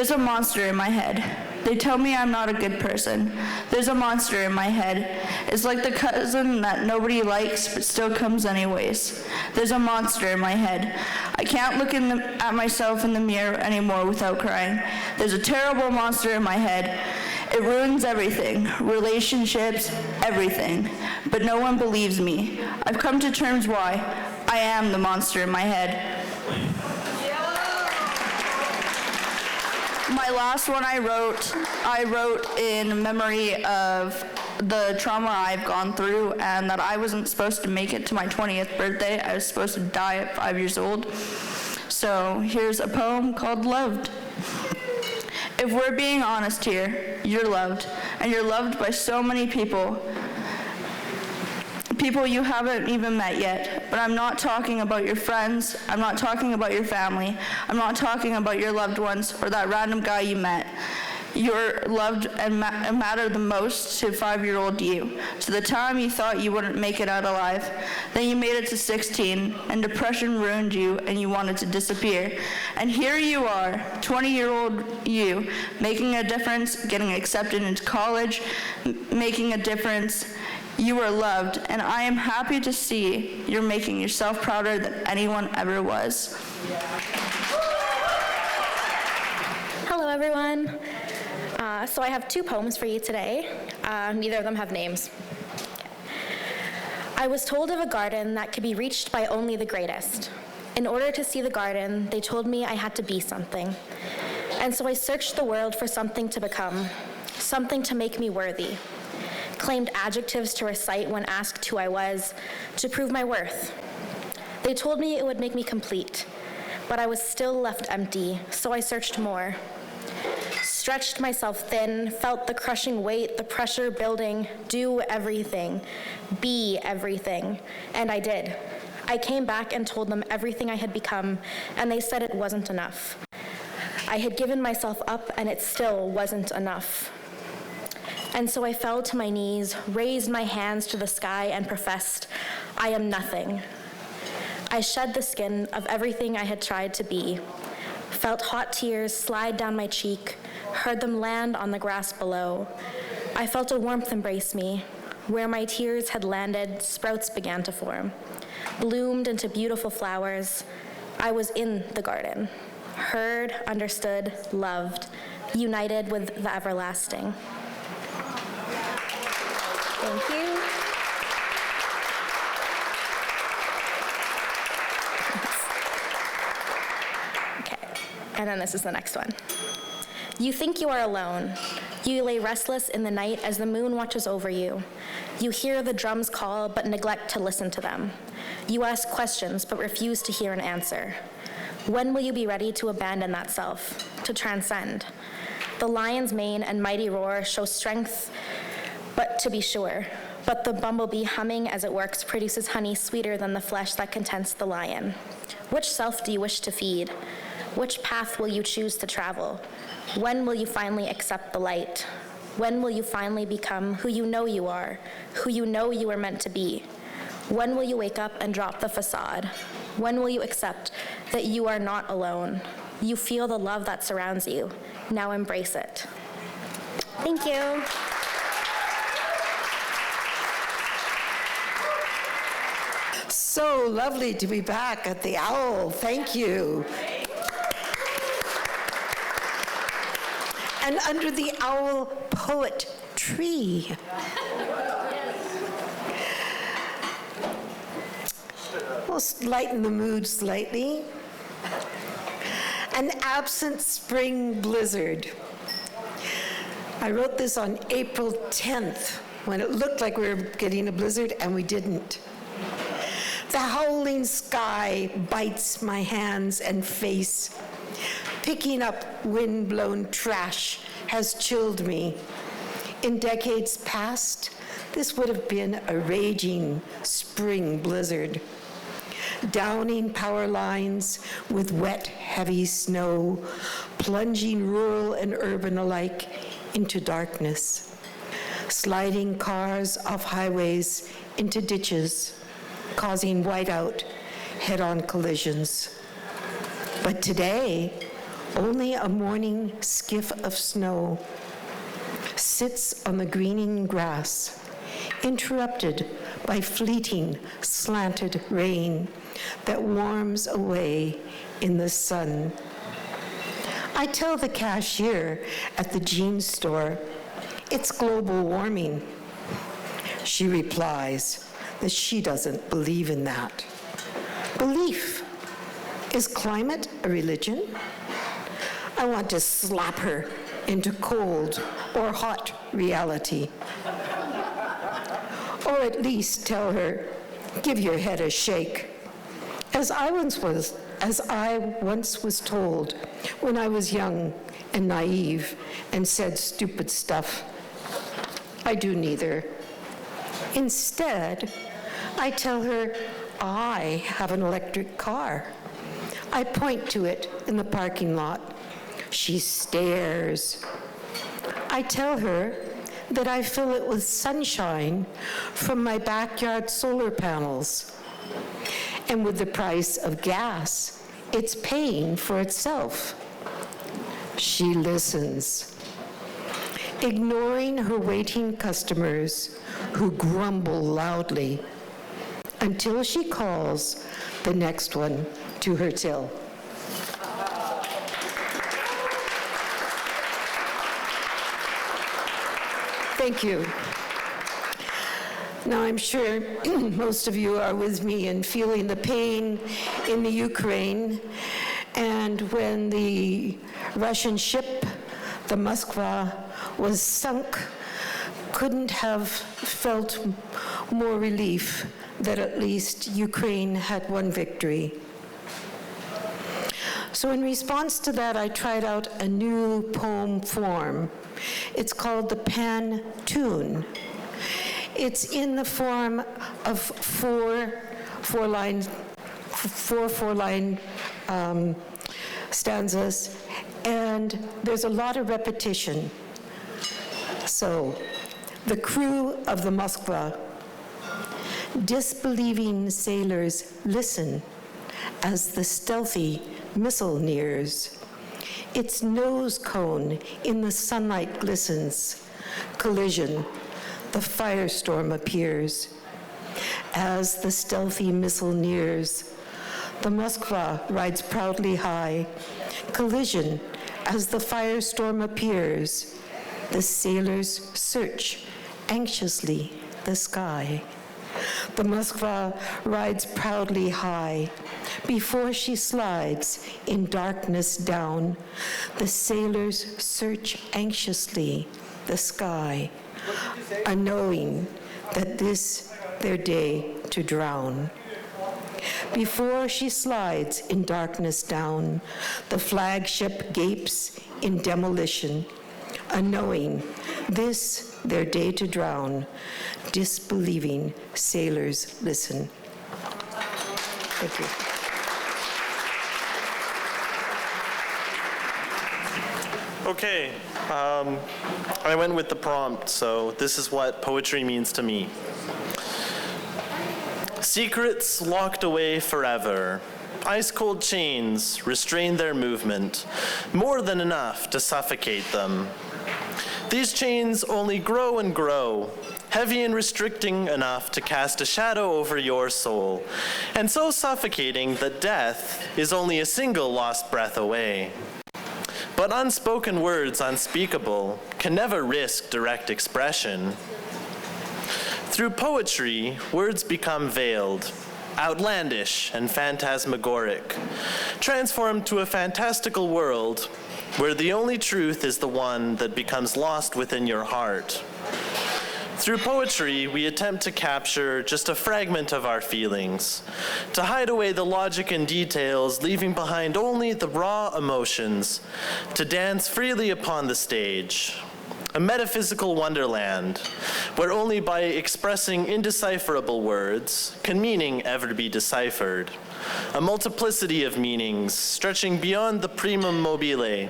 There's a monster in my head. They tell me I'm not a good person. There's a monster in my head. It's like the cousin that nobody likes but still comes anyways. There's a monster in my head. I can't look at myself in the mirror anymore without crying. There's a terrible monster in my head. It ruins everything, relationships, everything. But no one believes me. I've come to terms why I am the monster in my head. My last one I wrote in memory of the trauma I've gone through and that I wasn't supposed to make it to my 20th birthday. I was supposed to die at 5 years old. So here's a poem called Loved. If we're being honest here, you're loved, and you're loved by so many people you haven't even met yet. But I'm not talking about your friends, I'm not talking about your family, I'm not talking about your loved ones or that random guy you met. You're loved and matter the most to 5-year-old you. To the time you thought you wouldn't make it out alive. Then you made it to 16, and depression ruined you, and you wanted to disappear. And here you are, 20-year-old you, making a difference, getting accepted into college, making a difference. You are loved, and I am happy to see you're making yourself prouder than anyone ever was. Hello, everyone. So I have 2 poems for you today. Neither of them have names. I was told of a garden that could be reached by only the greatest. In order to see the garden, they told me I had to be something. And so I searched the world for something to become, something to make me worthy. Claimed adjectives to recite when asked who I was, to prove my worth. They told me it would make me complete, but I was still left empty, so I searched more. Stretched myself thin, felt the crushing weight, the pressure building, do everything, be everything, and I did. I came back and told them everything I had become, and they said it wasn't enough. I had given myself up, and it still wasn't enough. And so I fell to my knees, raised my hands to the sky, and professed, I am nothing. I shed the skin of everything I had tried to be, felt hot tears slide down my cheek, heard them land on the grass below. I felt a warmth embrace me. Where my tears had landed, sprouts began to form, bloomed into beautiful flowers. I was in the garden, heard, understood, loved, united with the everlasting. Thank you. Okay, and then this is the next one. You think you are alone. You lay restless in the night as the moon watches over you. You hear the drums call but neglect to listen to them. You ask questions but refuse to hear an answer. When will you be ready to abandon that self, to transcend? The lion's mane and mighty roar show strength, but to be sure. But the bumblebee humming as it works produces honey sweeter than the flesh that contents the lion. Which self do you wish to feed? Which path will you choose to travel? When will you finally accept the light? When will you finally become who you know you are, who you know you were meant to be? When will you wake up and drop the facade? When will you accept that you are not alone? You feel the love that surrounds you. Now embrace it. Thank you. So lovely to be back at the Owl. Thank you. And under the Owl Poet Tree. We'll lighten the mood slightly. An absent spring blizzard. I wrote this on April 10th when it looked like we were getting a blizzard and we didn't. The howling sky bites my hands and face. Picking up wind-blown trash has chilled me. In decades past, this would have been a raging spring blizzard. Downing power lines with wet, heavy snow, plunging rural and urban alike into darkness. Sliding cars off highways into ditches, causing whiteout, head-on collisions. But today, only a morning skiff of snow, sits on the greening grass, interrupted by fleeting, slanted rain that warms away in the sun. I tell the cashier at the jeans store, it's global warming. She replies that she doesn't believe in that. Belief. Is climate a religion? I want to slap her into cold or hot reality. Or at least tell her, give your head a shake. As I once was told when I was young and naive and said stupid stuff. I do neither. Instead, I tell her I have an electric car. I point to it in the parking lot. She stares. I tell her that I fill it with sunshine from my backyard solar panels. And with the price of gas, it's paying for itself. She listens, ignoring her waiting customers who grumble loudly until she calls the next one to her till. Thank you. Now, I'm sure most of you are with me in feeling the pain in the Ukraine. And when the Russian ship, the Moskva, was sunk, couldn't have felt more relief that at least Ukraine had won victory. So in response to that, I tried out a new poem form. It's called the Pan Tune. It's in the form of four-line stanzas, and there's a lot of repetition. So, the crew of the Moskva, disbelieving sailors listen as the stealthy missile nears. Its nose cone in the sunlight glistens. Collision, the firestorm appears. As the stealthy missile nears, the Moskva rides proudly high. Collision, as the firestorm appears. The sailors search anxiously the sky. The Moskva rides proudly high. Before she slides in darkness down, the sailors search anxiously the sky, unknowing that this their day to drown. Before she slides in darkness down, the flagship gapes in demolition, unknowing this their day to drown. Disbelieving sailors listen. Thank you. Okay, I went with the prompt, so this is what poetry means to me. Secrets locked away forever. Ice-cold chains restrain their movement, more than enough to suffocate them. These chains only grow and grow, heavy and restricting enough to cast a shadow over your soul, and so suffocating that death is only a single lost breath away. But unspoken words unspeakable can never risk direct expression. Through poetry, words become veiled, outlandish and phantasmagoric, transformed to a fantastical world where the only truth is the one that becomes lost within your heart. Through poetry, we attempt to capture just a fragment of our feelings, to hide away the logic and details, leaving behind only the raw emotions, to dance freely upon the stage. A metaphysical wonderland, where only by expressing indecipherable words can meaning ever be deciphered. A multiplicity of meanings, stretching beyond the primum mobile,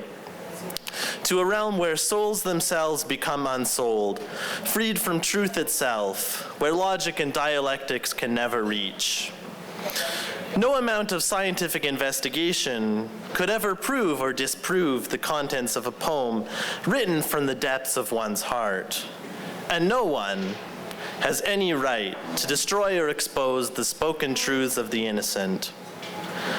to a realm where souls themselves become unsouled, freed from truth itself, where logic and dialectics can never reach. No amount of scientific investigation could ever prove or disprove the contents of a poem written from the depths of one's heart. And no one has any right to destroy or expose the spoken truths of the innocent.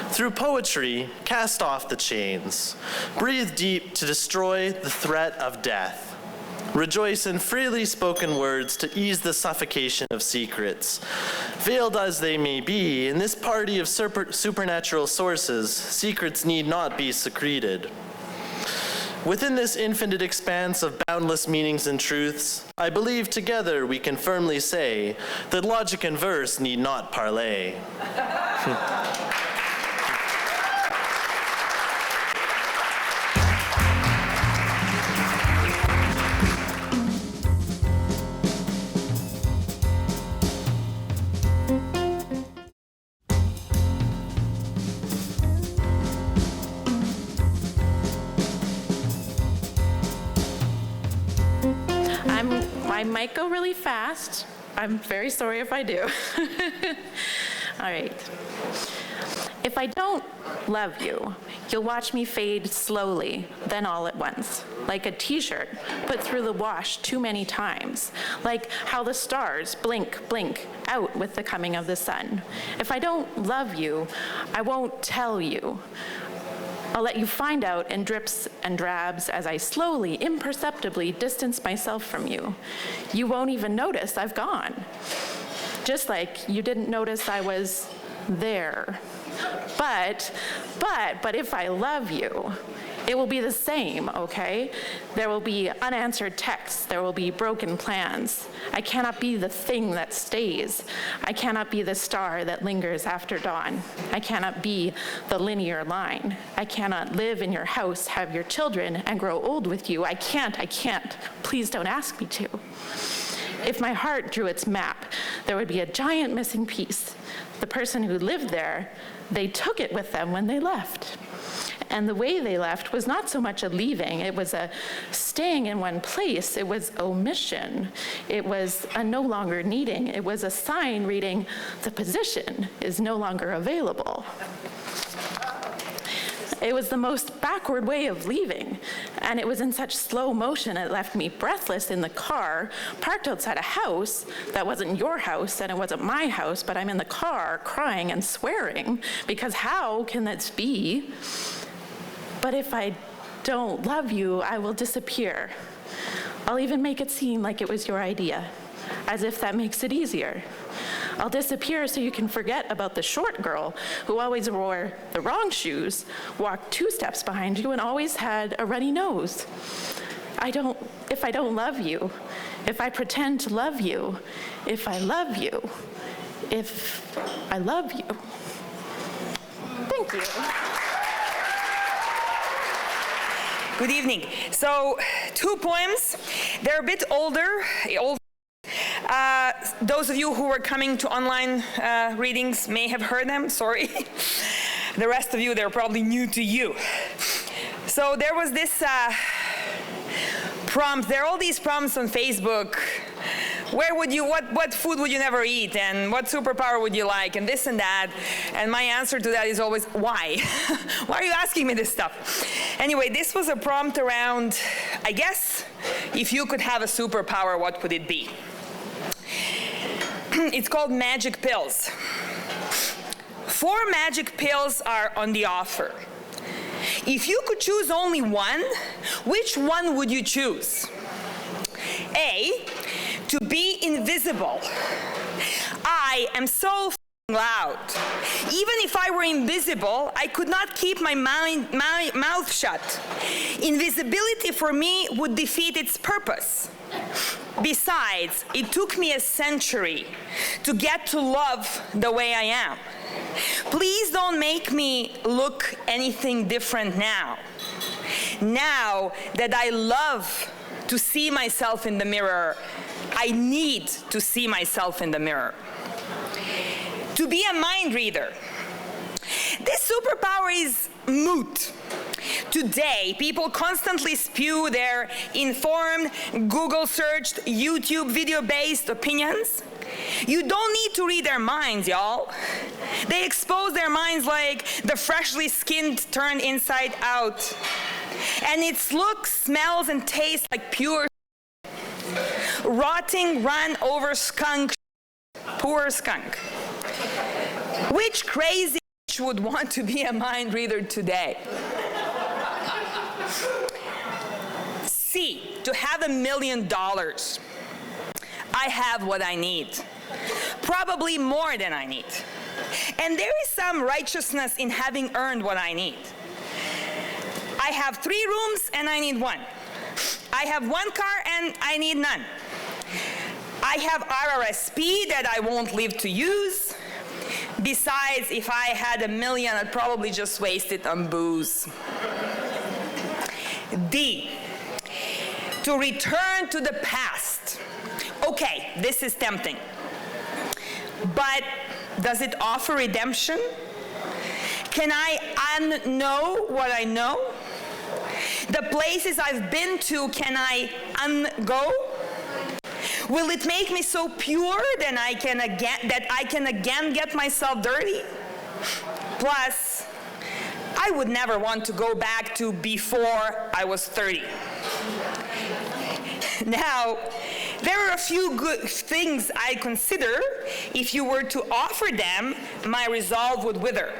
Through poetry, cast off the chains. Breathe deep to destroy the threat of death. Rejoice in freely spoken words to ease the suffocation of secrets. Veiled as they may be, in this party of supernatural sources, secrets need not be secreted. Within this infinite expanse of boundless meanings and truths, I believe together we can firmly say that logic and verse need not parley. I might go really fast. I'm very sorry if I do. All right. If I don't love you, you'll watch me fade slowly, then all at once, like a t-shirt put through the wash too many times, like how the stars blink, blink out with the coming of the sun. If I don't love you, I won't tell you. I'll let you find out in drips and drabs as I slowly, imperceptibly distance myself from you. You won't even notice I've gone. Just like you didn't notice I was there. But if I love you, it will be the same, okay? There will be unanswered texts. There will be broken plans. I cannot be the thing that stays. I cannot be the star that lingers after dawn. I cannot be the linear line. I cannot live in your house, have your children, and grow old with you. I can't. Please don't ask me to. If my heart drew its map, there would be a giant missing piece. The person who lived there, they took it with them when they left. And the way they left was not so much a leaving, it was a staying in one place, it was omission, it was a no longer needing, it was a sign reading, the position is no longer available. It was the most backward way of leaving, and it was in such slow motion it left me breathless in the car, parked outside a house that wasn't your house and it wasn't my house, but I'm in the car crying and swearing, because how can this be? But if I don't love you, I will disappear. I'll even make it seem like it was your idea, as if that makes it easier. I'll disappear so you can forget about the short girl who always wore the wrong shoes, walked 2 steps behind you, and always had a runny nose. If I don't love you, if I pretend to love you, if I love you, if I love you. Thank you. Good evening. So, 2 poems. They're a bit older. Those of you who were coming to online readings may have heard them. Sorry. The rest of you, they're probably new to you. So there was this prompt. There are all these prompts on Facebook. Where would you, what food would you never eat, and what superpower would you like, and this and that. And my answer to that is always, why? Why are you asking me this stuff? Anyway, this was a prompt around, I guess, if you could have a superpower, what would it be? It's called magic pills. 4 magic pills are on the offer. If you could choose only one, which one would you choose? A, to be invisible. I am so loud. Even if I were invisible, I could not keep my mouth shut. Invisibility for me would defeat its purpose. Besides, it took me a century to get to love the way I am. Please don't make me look anything different now. Now that I love to see myself in the mirror, I need to see myself in the mirror. To be a mind reader. This superpower is moot. Today, people constantly spew their informed, Google-searched, YouTube video-based opinions. You don't need to read their minds, y'all. They expose their minds like the freshly skinned turned inside out. And its looks, smells, and tastes like pure rotting, run over skunk, poor skunk. Which crazy would want to be a mind reader today? C, to have $1 million. I have what I need. Probably more than I need. And there is some righteousness in having earned what I need. I have 3 rooms and I need 1. I have 1 car and I need none. I have RRSP that I won't live to use. Besides, if I had $1 million, I'd probably just waste it on booze. D, to return to the past. Okay, this is tempting. But does it offer redemption? Can I unknow what I know? The places I've been to, can I ungo? Will it make me so pure that I can again get myself dirty? Plus, I would never want to go back to before I was 30. Now, there are a few good things I consider. If you were to offer them, my resolve would wither.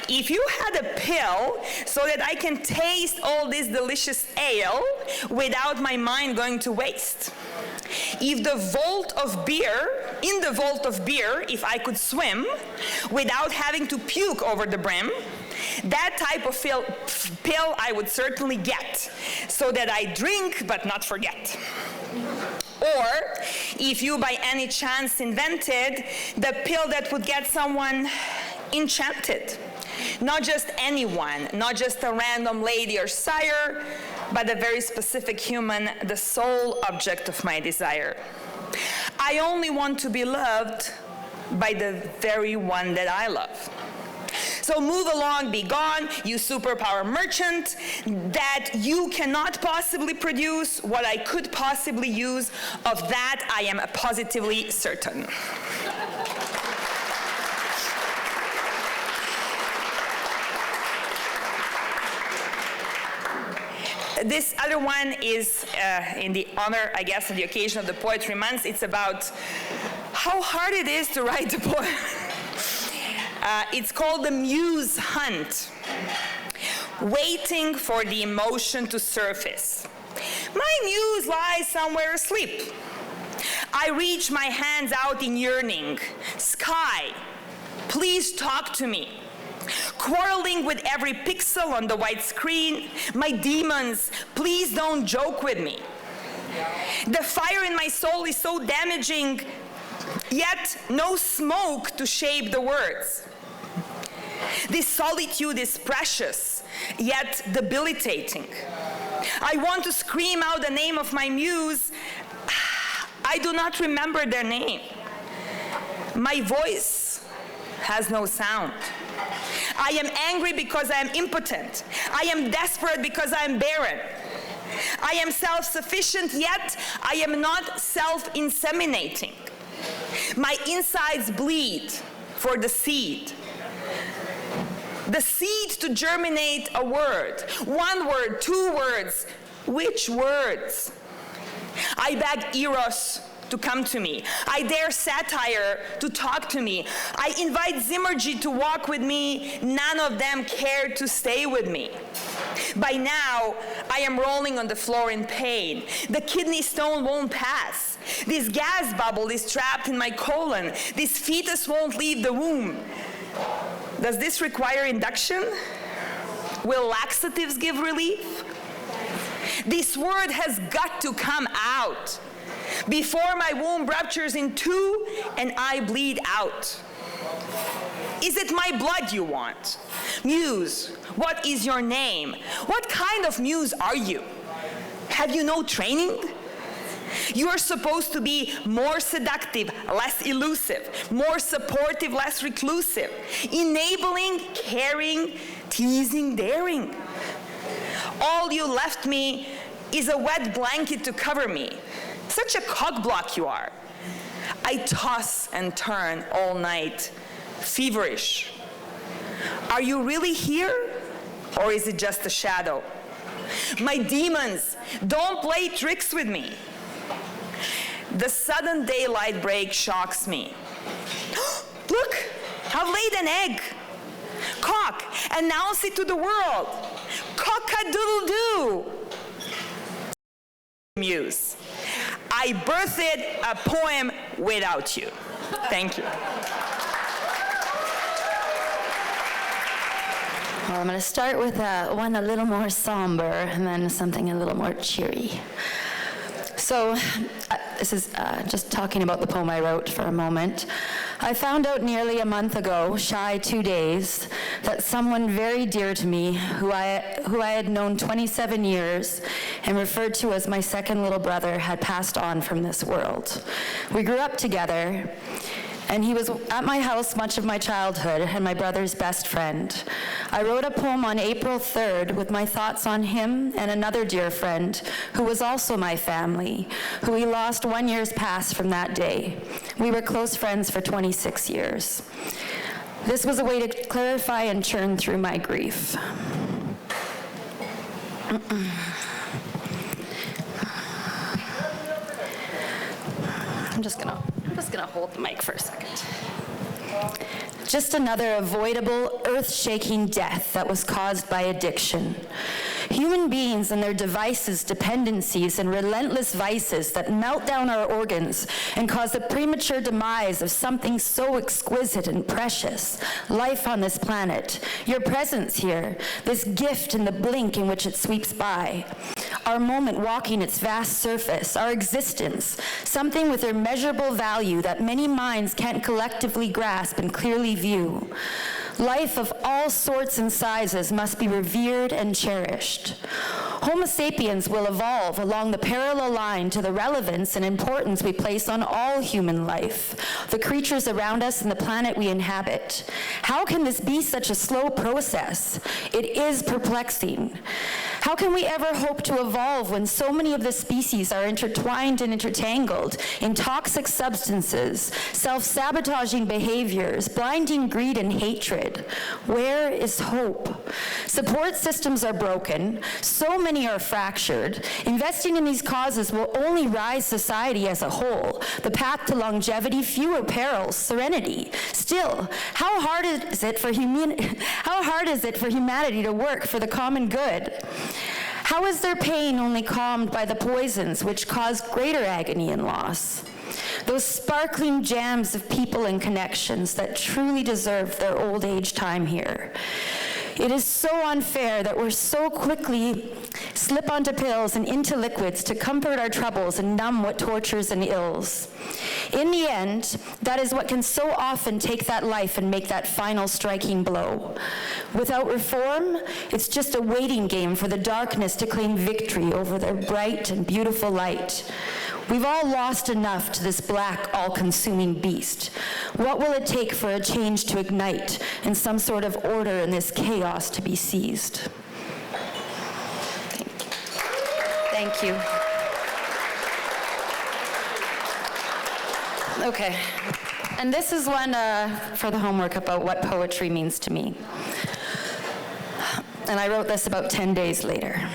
If you had a pill so that I can taste all this delicious ale without my mind going to waste. If in the vault of beer, if I could swim without having to puke over the brim, that type of pill I would certainly get, so that I drink but not forget. Or if you by any chance invented the pill that would get someone enchanted. Not just anyone, not just a random lady or sire, but a very specific human, the sole object of my desire. I only want to be loved by the very one that I love. So move along, be gone, you superpower merchant, that you cannot possibly produce what I could possibly use. Of that, I am positively certain. This other one is in the honor, I guess, of the occasion of the Poetry Month. It's about how hard it is to write a poem. It's called The Muse Hunt. Waiting for the emotion to surface. My muse lies somewhere asleep. I reach my hands out in yearning. Sky, please talk to me. Quarreling with every pixel on the white screen. My demons, please don't joke with me. The fire in my soul is so damaging, yet no smoke to shape the words. This solitude is precious, yet debilitating. I want to scream out the name of my muse. I do not remember their name. My voice has no sound. I am angry because I am impotent. I am desperate because I am barren. I am self-sufficient, yet I am not self-inseminating. My insides bleed for the seed. The seed to germinate a word. 1 word, 2 words. Which words? I beg Eros to come to me. I dare satire to talk to me. I invite Zimmergy to walk with me. None of them cared to stay with me. By now, I am rolling on the floor in pain. The kidney stone won't pass. This gas bubble is trapped in my colon. This fetus won't leave the womb. Does this require induction? Will laxatives give relief? This word has got to come out before my womb ruptures in 2 and I bleed out. Is it my blood you want? Muse, what is your name? What kind of muse are you? Have you no training? You are supposed to be more seductive, less elusive, more supportive, less reclusive, enabling, caring, teasing, daring. All you left me is a wet blanket to cover me. Such a cockblock you are. I toss and turn all night, feverish. Are you really here, or is it just a shadow? My demons, don't play tricks with me. The sudden daylight break shocks me. Look, I've laid an egg. Cock, announce it to the world. Cock-a-doodle-doo. Muse, I birthed a poem without you. Thank you. Well, I'm going to start with one a little more somber and then something a little more cheery. So this is just talking about the poem I wrote for a moment. I found out nearly a month ago, shy 2 days, that someone very dear to me, who I had known 27 years and referred to as my second little brother, had passed on from this world. We grew up together, and he was at my house much of my childhood and my brother's best friend. I wrote a poem on April 3rd with my thoughts on him and another dear friend who was also my family, who we lost 1 year past from that day. We were close friends for 26 years. This was a way to clarify and churn through my grief. I'm just gonna hold the mic for a second. Just another avoidable, earth-shaking death that was caused by addiction. Human beings and their devices, dependencies, and relentless vices that melt down our organs and cause the premature demise of something so exquisite and precious, life on this planet, your presence here, this gift in the blink in which it sweeps by, our moment walking its vast surface, our existence, something with immeasurable value that many minds can't collectively grasp and clearly view. Life of all sorts and sizes must be revered and cherished. Homo sapiens will evolve along the parallel line to the relevance and importance we place on all human life, the creatures around us and the planet we inhabit. How can this be such a slow process? It is perplexing. How can we ever hope to evolve when so many of the species are intertwined and intertangled in toxic substances, self-sabotaging behaviors, blinding greed and hatred? Where is hope? Support systems are broken. So many are fractured. Investing in these causes will only rise society as a whole. The path to longevity, fewer perils, serenity. Still, how hard is it for humanity to work for the common good? How is their pain only calmed by the poisons which cause greater agony and loss? Those sparkling gems of people and connections that truly deserve their old age time here. It is so unfair that we're so quickly slip onto pills and into liquids to comfort our troubles and numb what tortures and ills. In the end, that is what can so often take that life and make that final striking blow. Without reform, it's just a waiting game for the darkness to claim victory over their bright and beautiful light. We've all lost enough to this black, all-consuming beast. What will it take for a change to ignite and some sort of order in this chaos to be seized? Thank you. Okay, and this is one for the homework about what poetry means to me. And I wrote this about 10 days later.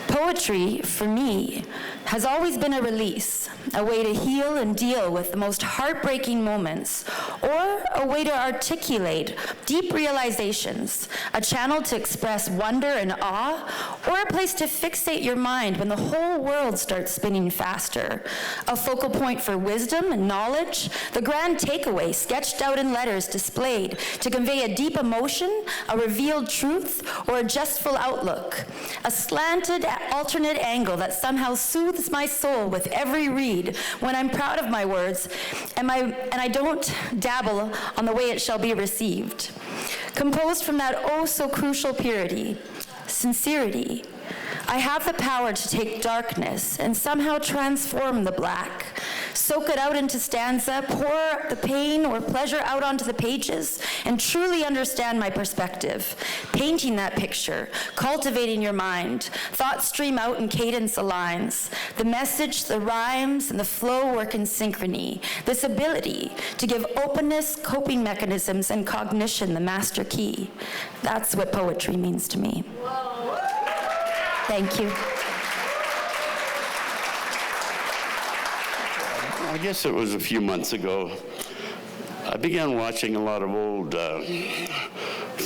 Poetry, for me, has always been a release, a way to heal and deal with the most heartbreaking moments, or a way to articulate deep realizations, a channel to express wonder and awe, or a place to fixate your mind when the whole world starts spinning faster, a focal point for wisdom and knowledge, the grand takeaway sketched out in letters displayed to convey a deep emotion, a revealed truth, or a jestful outlook, a slanted alternate angle that somehow soothes my soul with every read when I'm proud of my words and I don't dabble on the way it shall be received. Composed from that oh so crucial purity, sincerity, I have the power to take darkness and somehow transform the black, soak it out into stanza, pour the pain or pleasure out onto the pages, and truly understand my perspective. Painting that picture, cultivating your mind, thoughts stream out and cadence aligns. The message, the rhymes, and the flow work in synchrony. This ability to give openness, coping mechanisms, and cognition the master key. That's what poetry means to me. Thank you. I guess it was a few months ago. I began watching a lot of old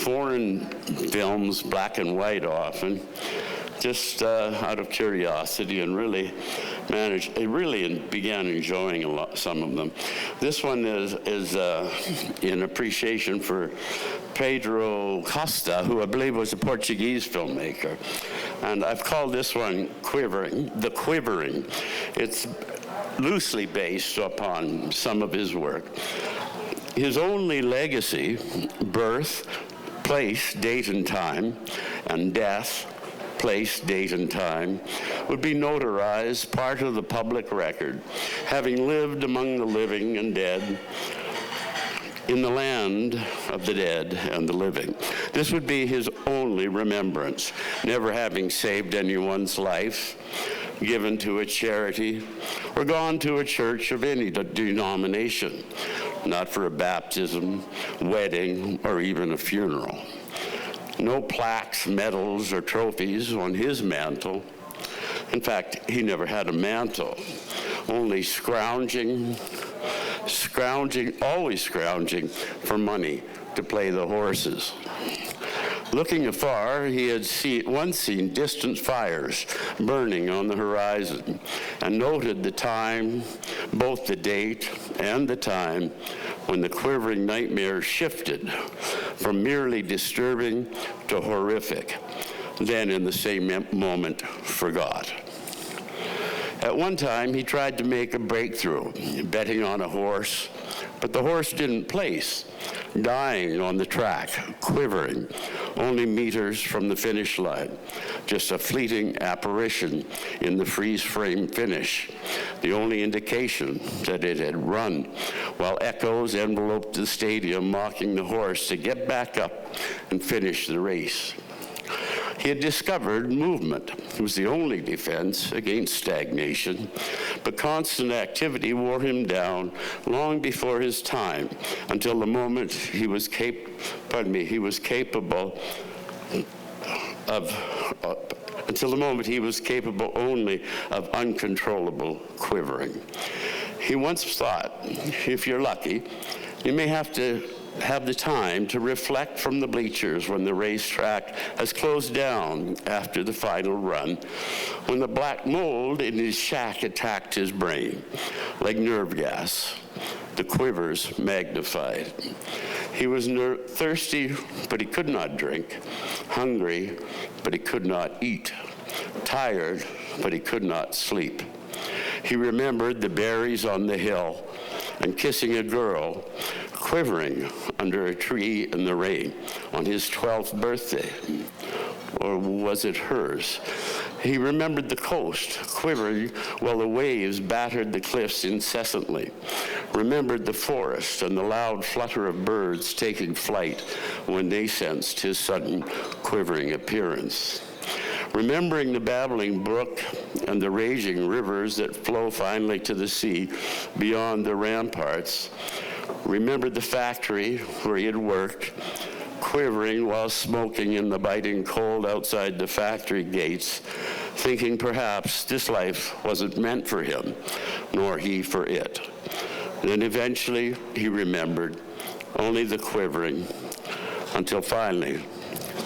foreign films, black and white often, just out of curiosity, and really began enjoying some of them. This one is in appreciation for Pedro Costa, who I believe was a Portuguese filmmaker. And I've called this one The Quivering. It's loosely based upon some of his work. His only legacy, birth, place, date, and time, and death, place, date, and time, would be notarized, part of the public record, having lived among the living and dead, in the land of the dead and the living. This would be his only remembrance, never having saved anyone's life, given to a charity, or gone to a church of any denomination, not for a baptism, wedding, or even a funeral. No plaques, medals, or trophies on his mantle. In fact, he never had a mantle, only always scrounging for money to play the horses. Looking afar, he had once seen distant fires burning on the horizon, and noted the time, both the date and the time, when the quivering nightmare shifted from merely disturbing to horrific, then in the same moment forgot. At one time, he tried to make a breakthrough, betting on a horse, but the horse didn't place, dying on the track, quivering, only meters from the finish line, just a fleeting apparition in the freeze-frame finish, the only indication that it had run, while echoes enveloped the stadium, mocking the horse to get back up and finish the race. He had discovered movement. It was the only defense against stagnation, but constant activity wore him down long before his time, until the moment he was capable only of uncontrollable quivering. He once thought, if you're lucky, you may have to have the time to reflect from the bleachers when the racetrack has closed down after the final run, when the black mold in his shack attacked his brain like nerve gas, the quivers magnified. He was thirsty, but he could not drink, hungry, but he could not eat, tired, but he could not sleep. He remembered the berries on the hill and kissing a girl, quivering under a tree in the rain on his 12th birthday. Or was it hers? He remembered the coast, quivering while the waves battered the cliffs incessantly. Remembered the forest and the loud flutter of birds taking flight when they sensed his sudden quivering appearance. Remembering the babbling brook and the raging rivers that flow finally to the sea beyond the ramparts. Remembered the factory where he had worked, quivering while smoking in the biting cold outside the factory gates, thinking perhaps this life wasn't meant for him, nor he for it. Then eventually he remembered only the quivering, until finally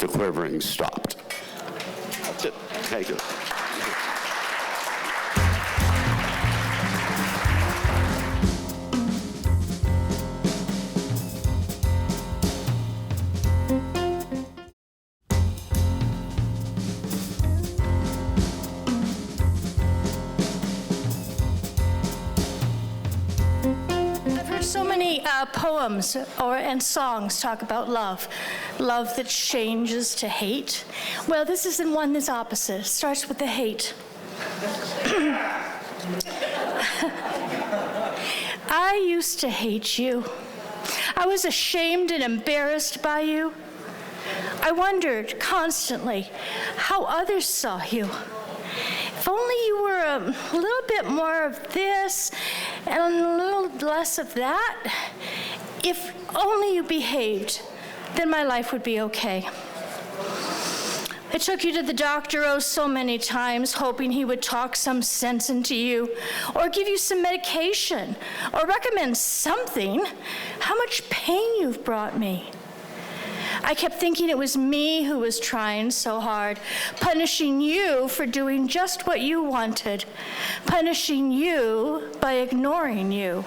the quivering stopped. That's it. Thank you. So many poems and songs talk about love. Love that changes to hate. Well, this is in one that's opposite. It starts with the hate. I used to hate you. I was ashamed and embarrassed by you. I wondered constantly how others saw you. If only you were a little bit more of this and a little less of that. If only you behaved, then my life would be okay. I took you to the doctor oh so many times, hoping he would talk some sense into you, or give you some medication, or recommend something. How much pain you've brought me. I kept thinking it was me who was trying so hard, punishing you for doing just what you wanted, punishing you by ignoring you.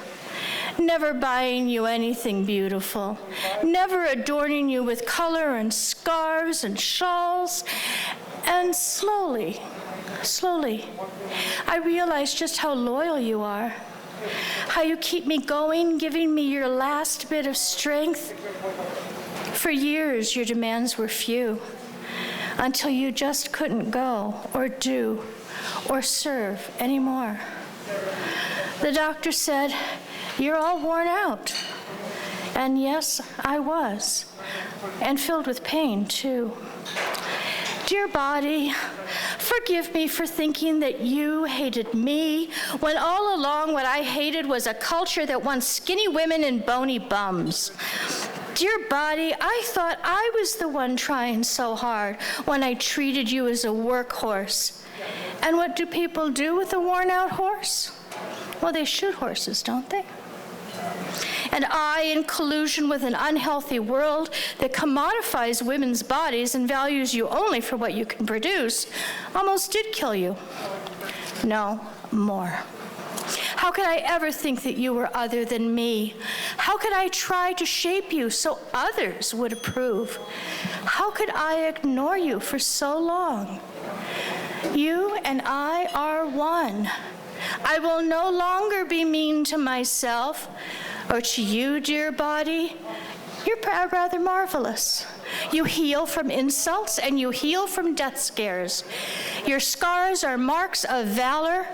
Never buying you anything beautiful, never adorning you with color and scarves and shawls. And slowly, I realized just how loyal you are, how you keep me going, giving me your last bit of strength. For years, your demands were few, until you just couldn't go or do or serve anymore. The doctor said, "You're all worn out." And yes, I was, and filled with pain, too. Dear body, forgive me for thinking that you hated me, when all along what I hated was a culture that wants skinny women and bony bums. Dear body, I thought I was the one trying so hard when I treated you as a workhorse. And what do people do with a worn-out horse? Well, they shoot horses, don't they? And I, in collusion with an unhealthy world that commodifies women's bodies and values you only for what you can produce, almost did kill you. No, more. How could I ever think that you were other than me? How could I try to shape you so others would approve? How could I ignore you for so long? You and I are one. I will no longer be mean to myself or to you, dear body. You're rather marvelous. You heal from insults and you heal from death scares. Your scars are marks of valor.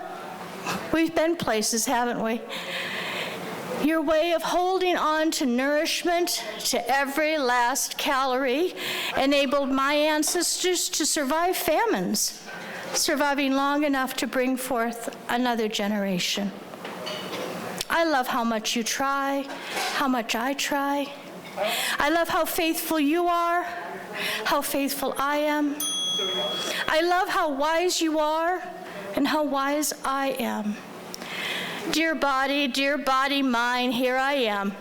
We've been places, haven't we? Your way of holding on to nourishment, to every last calorie, enabled my ancestors to survive famines, surviving long enough to bring forth another generation. I love how much you try, how much I try. I love how faithful you are, how faithful I am. I love how wise you are, and how wise I am. Dear body mine, here I am,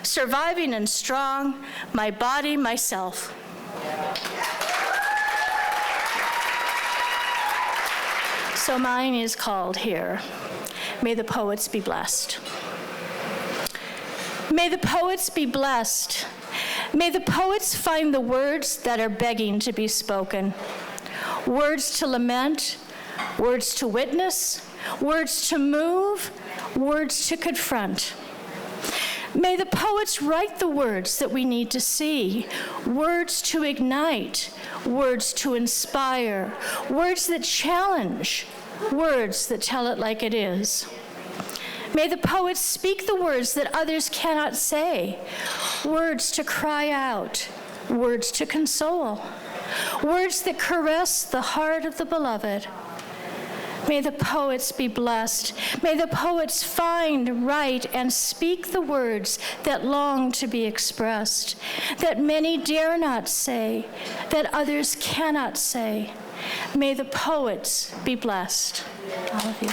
surviving and strong, my body, myself. So mine is called here. May the poets be blessed. May the poets be blessed. May the poets find the words that are begging to be spoken. Words to lament, words to witness, words to move, words to confront. May the poets write the words that we need to see, words to ignite, words to inspire, words that challenge, words that tell it like it is. May the poets speak the words that others cannot say, words to cry out, words to console, words that caress the heart of the beloved. May the poets be blessed. May the poets find, write, and speak the words that long to be expressed, that many dare not say, that others cannot say. May the poets be blessed. All of you.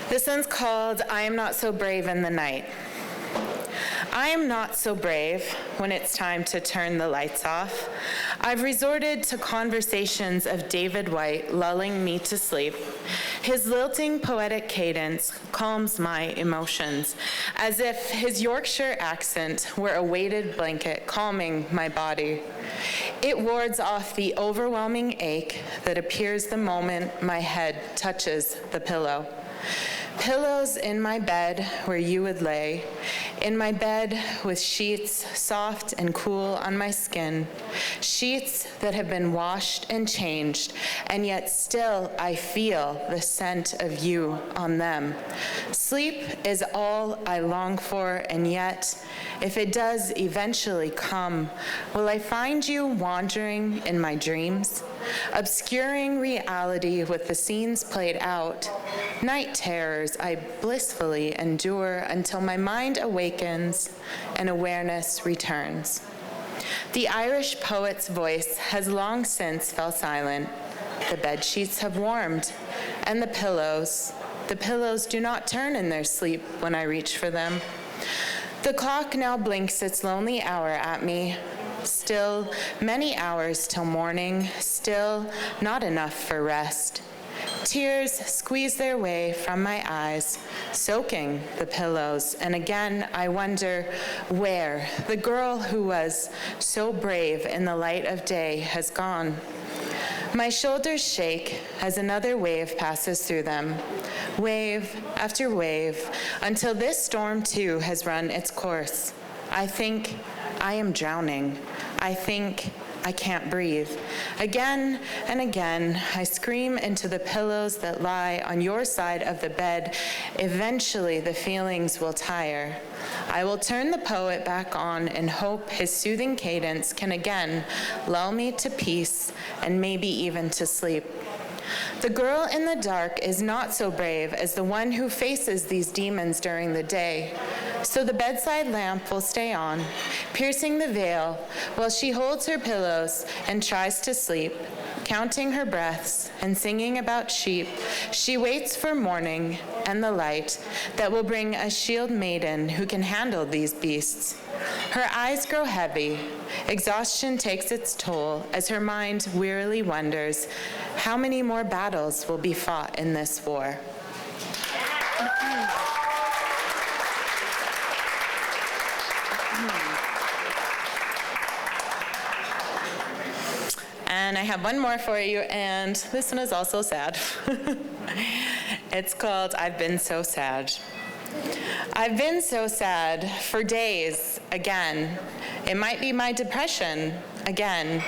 This one's called I Am Not So Brave in the Night. I am not so brave when it's time to turn the lights off. I've resorted to conversations of David White lulling me to sleep. His lilting poetic cadence calms my emotions, as if his Yorkshire accent were a weighted blanket calming my body. It wards off the overwhelming ache that appears the moment my head touches the pillow. Pillows in my bed where you would lay, in my bed with sheets soft and cool on my skin, sheets that have been washed and changed, and yet still I feel the scent of you on them. Sleep is all I long for, and yet, if it does eventually come, will I find you wandering in my dreams, obscuring reality with the scenes played out, night terrors I blissfully endure until my mind awakens and awareness returns. The Irish poet's voice has long since fell silent. The bed sheets have warmed, and the pillows do not turn in their sleep when I reach for them. The clock now blinks its lonely hour at me. Still many hours till morning, still not enough for rest. Tears squeeze their way from my eyes, soaking the pillows, and again I wonder where the girl who was so brave in the light of day has gone. My shoulders shake as another wave passes through them, wave after wave, until this storm too has run its course. I think I am drowning. I think I can't breathe. Again and again, I scream into the pillows that lie on your side of the bed. Eventually, the feelings will tire. I will turn the poet back on and hope his soothing cadence can again lull me to peace and maybe even to sleep. The girl in the dark is not so brave as the one who faces these demons during the day. So the bedside lamp will stay on, piercing the veil while she holds her pillows and tries to sleep. Counting her breaths and singing about sheep, she waits for morning and the light that will bring a shield maiden who can handle these beasts. Her eyes grow heavy. Exhaustion takes its toll as her mind wearily wonders how many more battles will be fought in this war. And I have one more for you, and this one is also sad. It's called I've Been So Sad. I've been so sad for days, again. It might be my depression, again.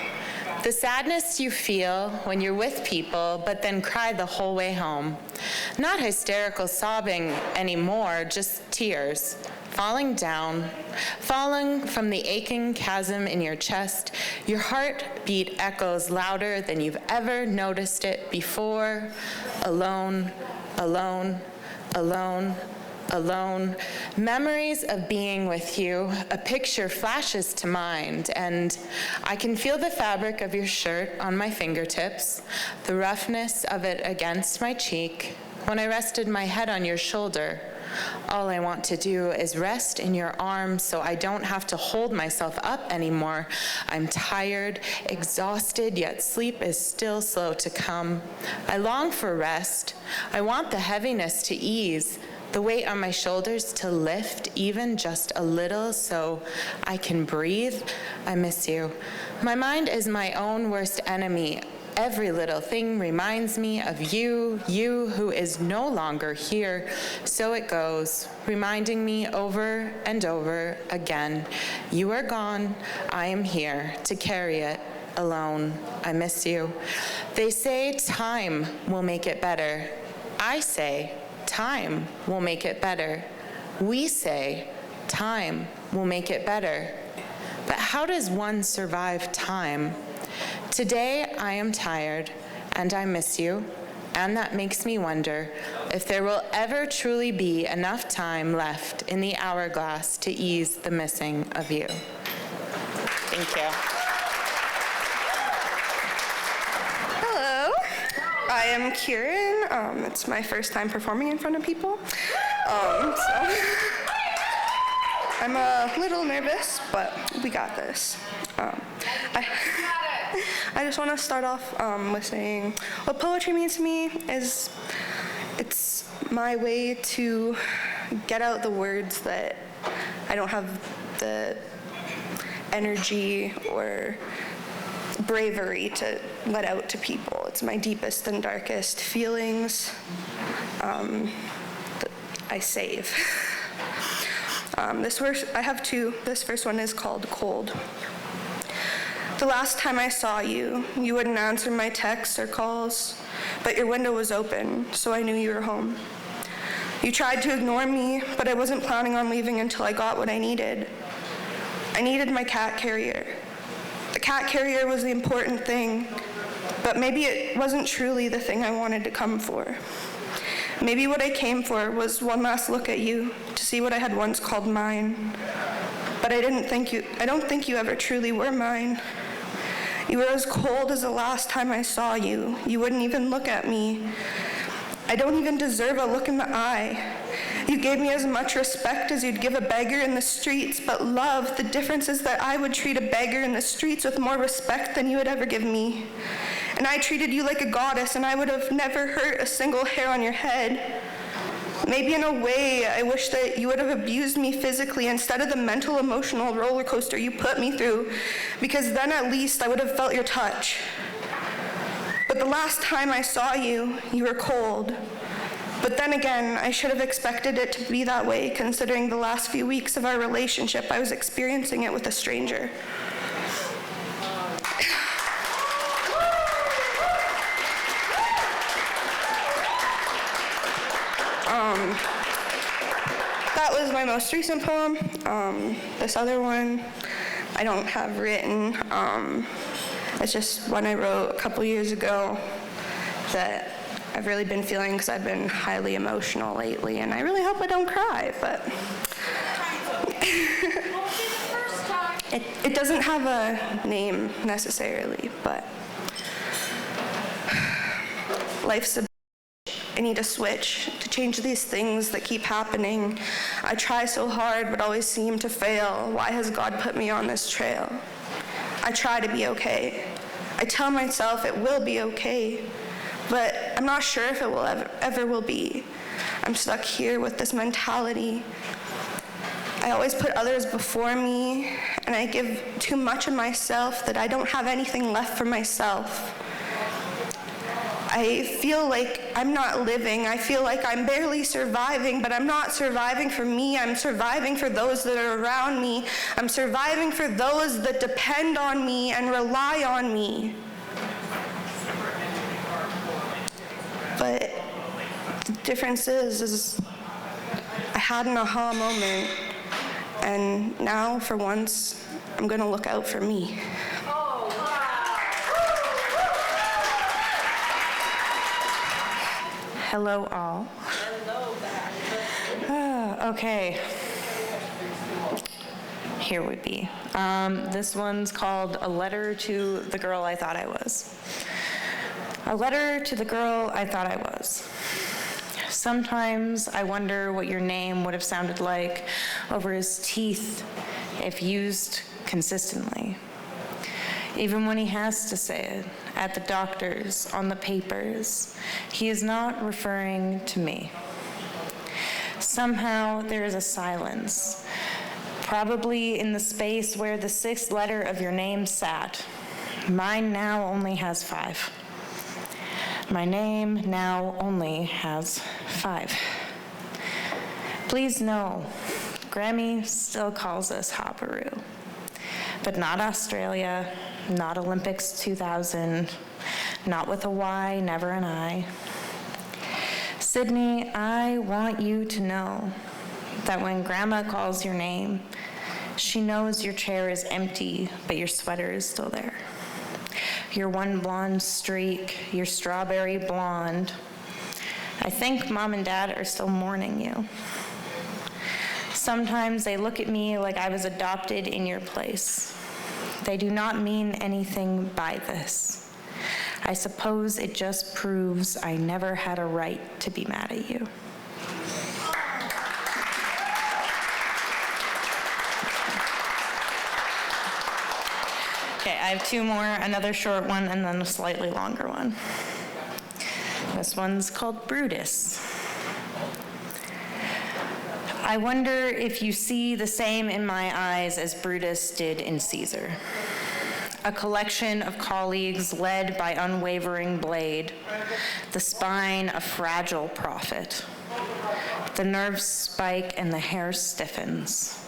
The sadness you feel when you're with people, but then cry the whole way home. Not hysterical sobbing anymore, just tears. Falling down, falling from the aching chasm in your chest, your heartbeat echoes louder than you've ever noticed it before. Alone, alone, alone, alone. Memories of being with you, a picture flashes to mind, and I can feel the fabric of your shirt on my fingertips, the roughness of it against my cheek. When I rested my head on your shoulder, all I want to do is rest in your arms so I don't have to hold myself up anymore. I'm tired, exhausted, yet sleep is still slow to come. I long for rest. I want the heaviness to ease, the weight on my shoulders to lift even just a little so I can breathe. I miss you. My mind is my own worst enemy. Every little thing reminds me of you who is no longer here. So it goes, reminding me over and over again. You are gone, I am here to carry it alone. I miss you. They say time will make it better. I say time will make it better. We say time will make it better. But how does one survive time? Today I am tired and I miss you, and that makes me wonder if there will ever truly be enough time left in the hourglass to ease the missing of you. Thank you. Hello, I am Kieran. It's my first time performing in front of people. So I'm a little nervous, but we got this. I just want to start off with saying what poetry means to me is it's my way to get out the words that I don't have the energy or bravery to let out to people. It's my deepest and darkest feelings, I save. I have two. This first one is called Cold. The last time I saw you, you wouldn't answer my texts or calls, but your window was open, so I knew you were home. You tried to ignore me, but I wasn't planning on leaving until I got what I needed. I needed my cat carrier. The cat carrier was the important thing, but maybe it wasn't truly the thing I wanted to come for. Maybe what I came for was one last look at you to see what I had once called mine. But I don't think you ever truly were mine. You were as cold as the last time I saw you. You wouldn't even look at me. I don't even deserve a look in the eye. You gave me as much respect as you'd give a beggar in the streets, but love, the difference is that I would treat a beggar in the streets with more respect than you would ever give me. And I treated you like a goddess, and I would have never hurt a single hair on your head. Maybe in a way, I wish that you would have abused me physically instead of the mental, emotional roller coaster you put me through, because then at least I would have felt your touch. But the last time I saw you, you were cold. But then again, I should have expected it to be that way, considering the last few weeks of our relationship, I was experiencing it with a stranger. That was my most recent poem. This other one I don't have written. It's just one I wrote a couple years ago that I've really been feeling because I've been highly emotional lately, and I really hope I don't cry, but it doesn't have a name necessarily, but life's a I need a switch to change these things that keep happening. I try so hard, but always seem to fail. Why has God put me on this trail? I try to be okay. I tell myself it will be okay, but I'm not sure if it will ever will be. I'm stuck here with this mentality. I always put others before me, and I give too much of myself that I don't have anything left for myself. I feel like I'm not living. I feel like I'm barely surviving, but I'm not surviving for me. I'm surviving for those that are around me. I'm surviving for those that depend on me and rely on me. But the difference is I had an aha moment, and now, for once, I'm going to look out for me. Hello, all. Hello back. Okay. Here would be. This one's called A Letter to the Girl I Thought I Was. A letter to the girl I thought I was. Sometimes I wonder what your name would have sounded like over his teeth if used consistently. Even when he has to say it, at the doctor's, on the papers, he is not referring to me. Somehow there is a silence, probably in the space where the sixth letter of your name sat. Mine now only has 5. My name now only has 5. Please know, Grammy still calls us Hopperoo, but not Australia, not Olympics 2000, not with a Y, never an I. Sydney, I want you to know that when Grandma calls your name, she knows your chair is empty, but your sweater is still there. Your one blonde streak, your strawberry blonde. I think Mom and Dad are still mourning you. Sometimes they look at me like I was adopted in your place. They do not mean anything by this. I suppose it just proves I never had a right to be mad at you. Okay, I have 2 more, another short one and then a slightly longer one. This one's called Brutus. I wonder if you see the same in my eyes as Brutus did in Caesar. a collection of colleagues led by unwavering blade, the spine a fragile prophet. The nerves spike and the hair stiffens.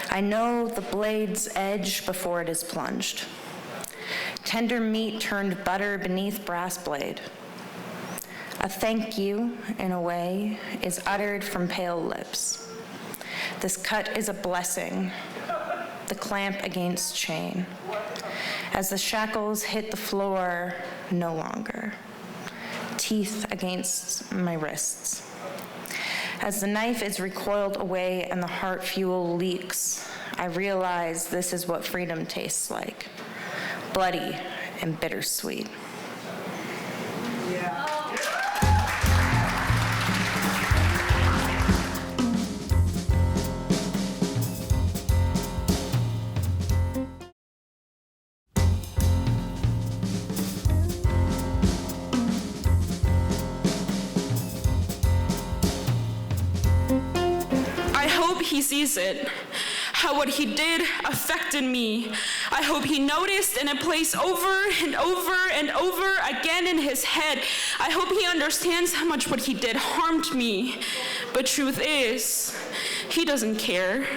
I know the blade's edge before it is plunged. Tender meat turned butter beneath brass blade. A thank you, in a way, is uttered from pale lips. This cut is a blessing, the clamp against chain. As the shackles hit the floor, no longer. Teeth against my wrists. As the knife is recoiled away and the heart fuel leaks, I realize this is what freedom tastes like. Bloody and bittersweet. He sees it, how what he did affected me. I hope he noticed and it plays over and over and over again in his head. I hope he understands how much what he did harmed me. But truth is, he doesn't care.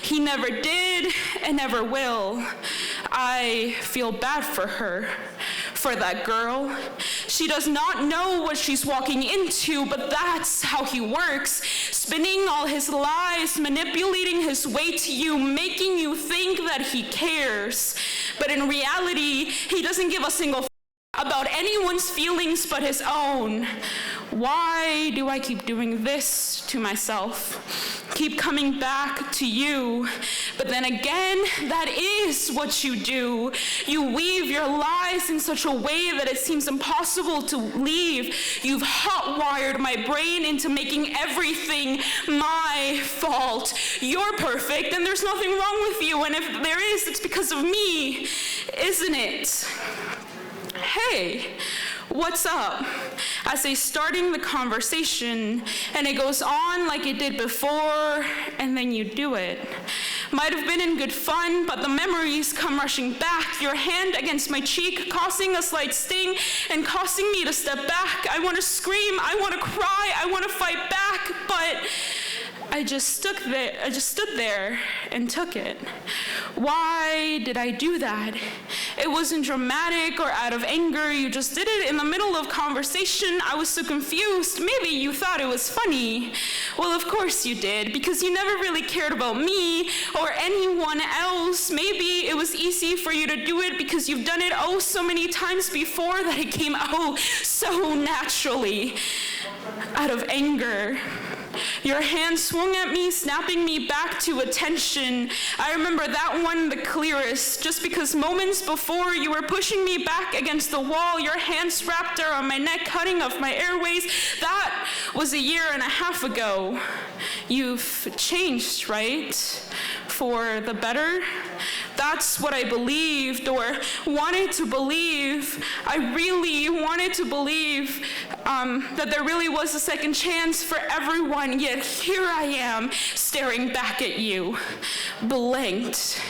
He never did and never will. I feel bad for her, for that girl. She does not know what she's walking into, but that's how he works, spinning all his lies, manipulating his way to you, making you think that he cares. But in reality, he doesn't give a single about anyone's feelings but his own. Why do I keep doing this to myself? Keep coming back to you. But then again, that is what you do. You weave your lies in such a way that it seems impossible to leave. You've hot-wired my brain into making everything my fault. You're perfect and there's nothing wrong with you, and if there is, it's because of me, isn't it? Hey, what's up? I say, starting the conversation, and it goes on like it did before, and then you do it. Might have been in good fun, but the memories come rushing back, your hand against my cheek, causing a slight sting and causing me to step back. I want to scream, I want to cry, I want to fight back, but I just stood there and took it. Why did I do that? It wasn't dramatic or out of anger. You just did it in the middle of conversation. I was so confused. Maybe you thought it was funny. Well, of course you did, because you never really cared about me or anyone else. Maybe it was easy for you to do it because you've done it oh so many times before that it came oh so naturally. Out of anger. Your hand swung at me, snapping me back to attention. I remember that one the clearest, just because moments before you were pushing me back against the wall, your hands wrapped around my neck, cutting off my airways. That was 1.5 years ago. You've changed, right? For the better? That's what I believed or wanted to believe. I really wanted to believe that there really was a second chance for everyone, yet here I am staring back at you, blanked,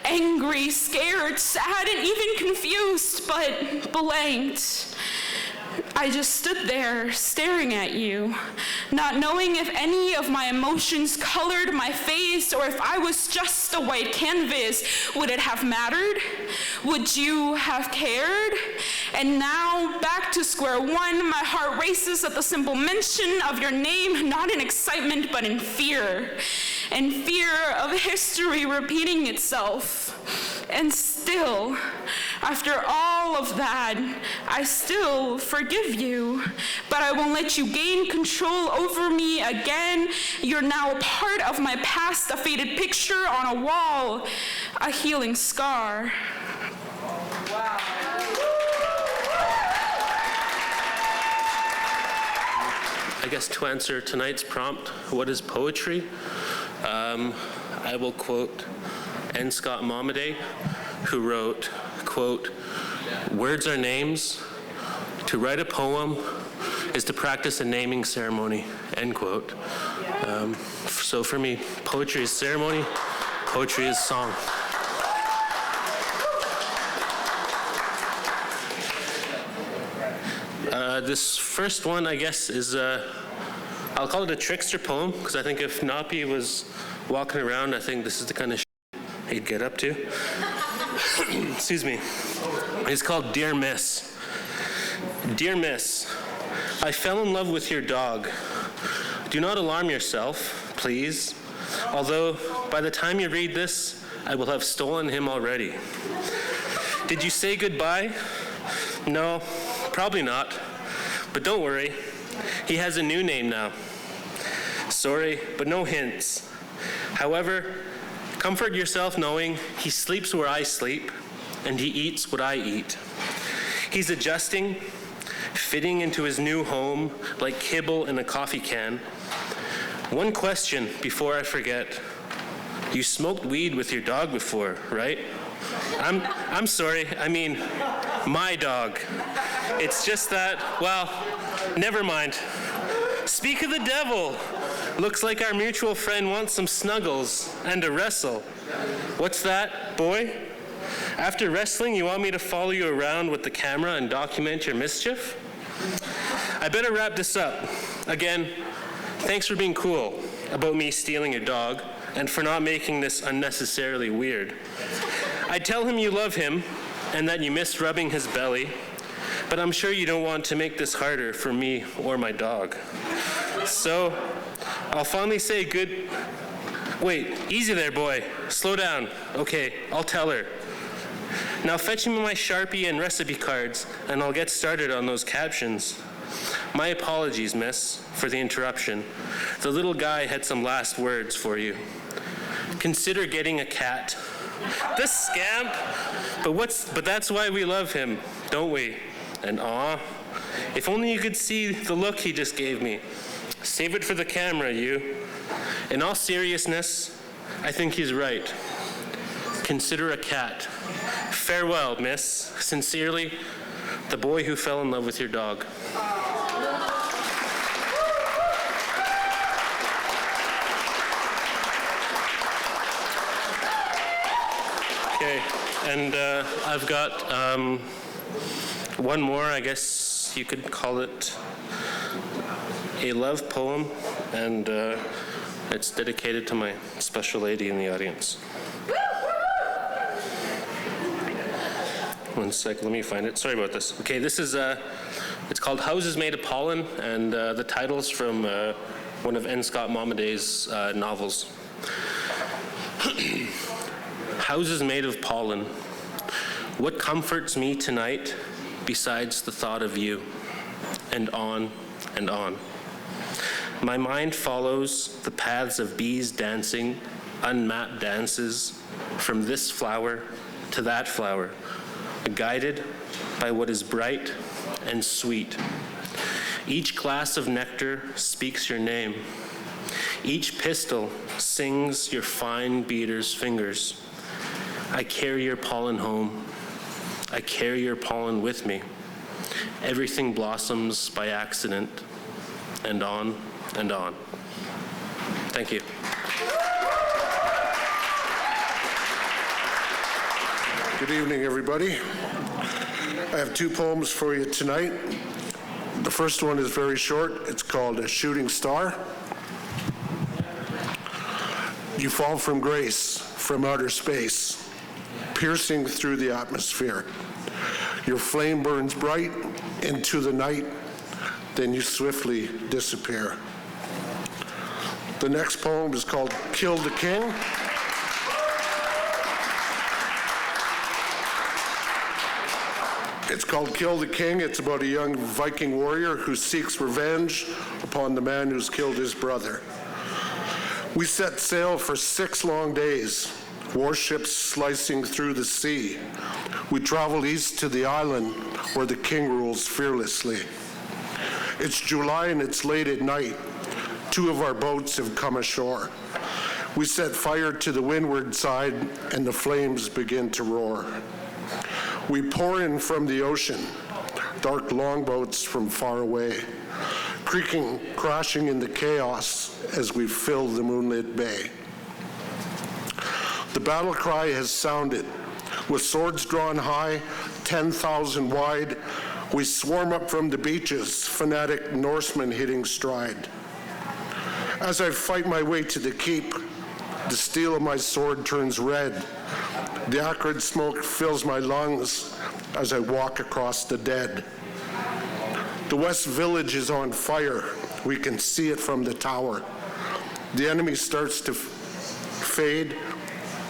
angry, scared, sad, and even confused, but blanked. I just stood there staring at you, not knowing if any of my emotions colored my face or if I was just a white canvas. Would it have mattered? Would you have cared? And now, back to square one, my heart races at the simple mention of your name, not in excitement, but in fear. In fear of history repeating itself. And still, after all of that, I still forgive you, but I won't let you gain control over me again. You're now a part of my past, a faded picture on a wall, a healing scar. Wow. I guess to answer tonight's prompt, what is poetry? I will quote N. Scott Momaday, who wrote, quote, "Words are names. To write a poem is to practice a naming ceremony," end quote. So for me, poetry is ceremony, poetry is song. this first one, I guess, is, I'll call it a trickster poem, because I think if Napi was walking around, I think this is the kind of he'd get up to. Excuse me. It's called Dear Miss. Dear Miss, I fell in love with your dog. Do not alarm yourself, please, although by the time you read this, I will have stolen him already. Did you say goodbye? No, probably not, but don't worry. He has a new name now. Sorry, but no hints. However, comfort yourself knowing he sleeps where I sleep, and he eats what I eat. He's adjusting, fitting into his new home like kibble in a coffee can. One question before I forget. You smoked weed with your dog before, right? I'm sorry, I mean, my dog. It's just that, well, never mind. Speak of the devil. Looks like our mutual friend wants some snuggles and a wrestle. What's that, boy? After wrestling, you want me to follow you around with the camera and document your mischief? I better wrap this up. Again, thanks for being cool about me stealing your dog and for not making this unnecessarily weird. I tell him you love him and that you miss rubbing his belly, but I'm sure you don't want to make this harder for me or my dog. So, I'll finally say good... Wait, easy there, boy. Slow down. Okay, I'll tell her. Now fetch me my Sharpie and recipe cards, and I'll get started on those captions. My apologies, miss, for the interruption. The little guy had some last words for you. Consider getting a cat. This scamp! But that's why we love him, don't we? And aw, if only you could see the look he just gave me. Save it for the camera, you. In all seriousness, I think he's right. Consider a cat. Farewell, miss. Sincerely, the boy who fell in love with your dog. Okay, and I've got one more, I guess you could call it a love poem, and it's dedicated to my special lady in the audience. One sec, let me find it. Sorry about this. Okay, this is, it's called Houses Made of Pollen, and the title's from one of N. Scott Momaday's novels. Houses made of pollen. What comforts me tonight besides the thought of you? And on and on. My mind follows the paths of bees dancing, unmapped dances, from this flower to that flower, guided by what is bright and sweet. Each glass of nectar speaks your name. Each pistil sings your fine beater's fingers. I carry your pollen home. I carry your pollen with me. Everything blossoms by accident, and on and on. Thank you. Good evening, everybody. I have two poems for you tonight. The first one is very short. It's called A Shooting Star. You fall from grace, from outer space, piercing through the atmosphere. Your flame burns bright into the night, then you swiftly disappear. The next poem is called Kill the King. It's called Kill the King. It's about a young Viking warrior who seeks revenge upon the man who's killed his brother. We set sail for 6 long days, warships slicing through the sea. We traveled east to the island where the king rules fearlessly. It's July and it's late at night. 2 of our boats have come ashore. We set fire to the windward side and the flames begin to roar. We pour in from the ocean, dark longboats from far away, creaking, crashing in the chaos as we fill the moonlit bay. The battle cry has sounded. With swords drawn high, 10,000 wide, We swarm up from the beaches, fanatic Norsemen hitting stride. As I fight my way to the keep, the steel of my sword turns red. The acrid smoke fills my lungs as I walk across the dead. The West Village is on fire. We can see it from the tower. The enemy starts to fade,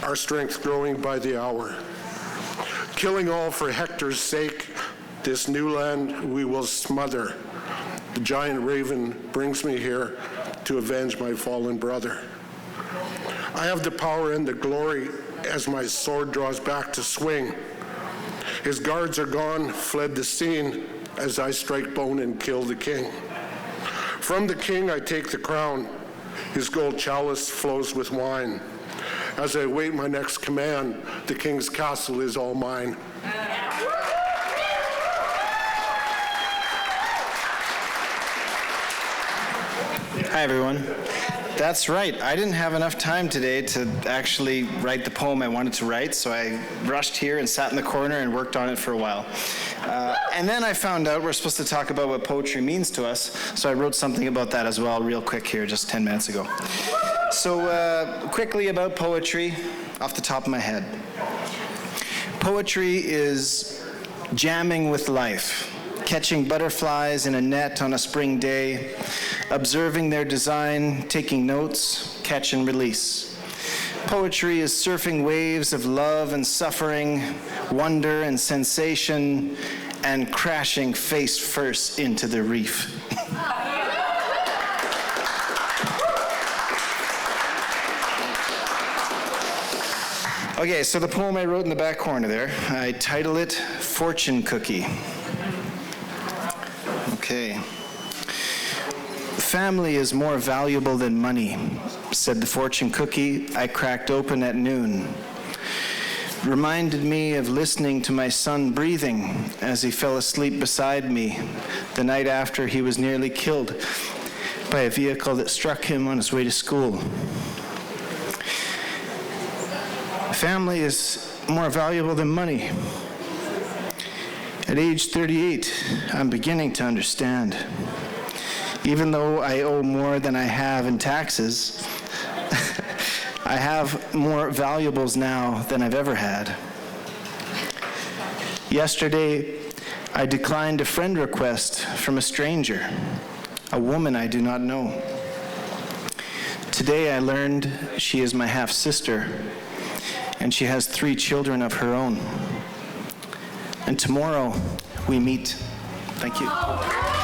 our strength growing by the hour. Killing all for Hector's sake, this new land we will smother. The giant raven brings me here to avenge my fallen brother. I have the power and the glory as my sword draws back to swing. His guards are gone, fled the scene, as I strike bone and kill the king. From the king I take the crown. His gold chalice flows with wine. As I await my next command, the king's castle is all mine. Hi, everyone. That's right. I didn't have enough time today to actually write the poem I wanted to write, so I rushed here and sat in the corner and worked on it for a while. And then I found out we're supposed to talk about what poetry means to us, so I wrote something about that as well real quick here just 10 minutes ago. So quickly about poetry, off the top of my head. Poetry is jamming with life, catching butterflies in a net on a spring day, observing their design, taking notes, catch and release. Poetry is surfing waves of love and suffering, wonder and sensation, and crashing face first into the reef. Okay, so the poem I wrote in the back corner there, I title it Fortune Cookie. Okay. Family is more valuable than money, said the fortune cookie I cracked open at noon. Reminded me of listening to my son breathing as he fell asleep beside me the night after he was nearly killed by a vehicle that struck him on his way to school. Family is more valuable than money. At age 38, I'm beginning to understand. Even though I owe more than I have in taxes, I have more valuables now than I've ever had. Yesterday, I declined a friend request from a stranger, a woman I do not know. Today, I learned she is my half-sister, and she has 3 children of her own. And tomorrow, we meet. Thank you.